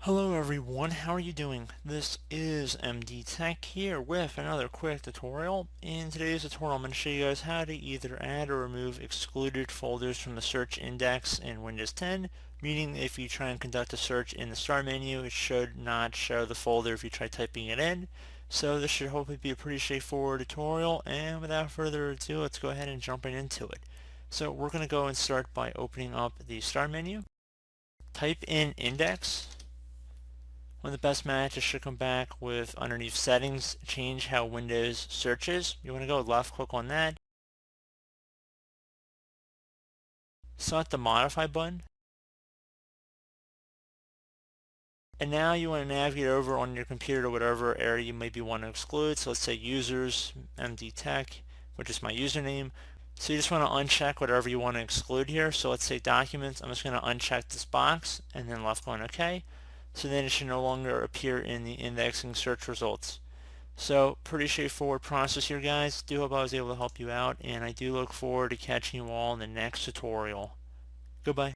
Hello everyone, how are you doing? This is MD Tech here with another quick tutorial. In today's tutorial I'm going to show you guys how to either add or remove excluded folders from the search index in Windows 10, meaning if you try and conduct a search in the start menu it should not show the folder if you try typing it in. So this should hopefully be a pretty straightforward tutorial, and without further ado let's go ahead and jump right into it. So we're going to go and start by opening up the start menu. Type in index. One of the best matches should come back with underneath settings, change how Windows searches. You want to go left click on that. Select the modify button. And now you want to navigate over on your computer to whatever area you maybe want to exclude. So let's say users, MD Tech, which is my username. So you just want to uncheck whatever you want to exclude here. So let's say documents. I'm just going to uncheck this box and then left click on OK. So then it should no longer appear in the indexing search results. So pretty straightforward process here, guys. Do hope I was able to help you out, and I do look forward to catching you all in the next tutorial. Goodbye.